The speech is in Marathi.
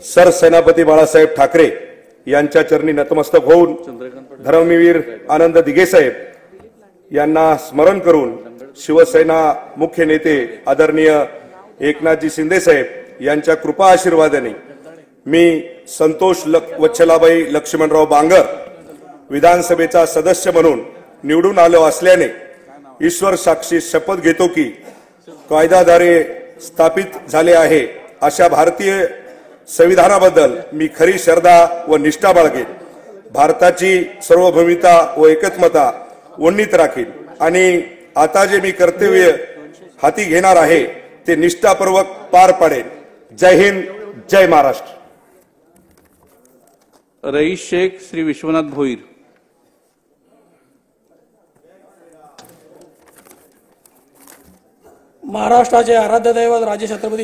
सरसेनापती बाळासाहेब ठाकरे यांच्या चरणी नतमस्तक होऊन धर्मवीर आनंद दिघे साहेब यांना स्मरण करून शिवसेना मुख्य नेते आदरणीय एकनाथजी शिंदे साहेब यांच्या कृपा आशीर्वादाने मी संतोष वच्छलाबाई लक्ष्मणराव बांगर विधानसभेचा सदस्य म्हणून निवडून आलो असल्याने ईश्वर साक्षी शपथ घेतो की कायद्याद्वारे स्थापित झाले आहे अशा भारतीय संविधानाबद्दल मी खरी श्रद्धा व निष्ठा बाळगेन, भारताची सार्वभौमिकता व एकत्मता उन्नीत राखीन आणि आता जे मी कर्तव्य हाती घेणार आहे ते निष्ठापूर्वक पार पाडेन। जय हिंद, जय महाराष्ट्र। रईस शेख श्री विश्वनाथ भोईर। महाराष्ट्राचे आराध्य दैवत राजे छत्रपती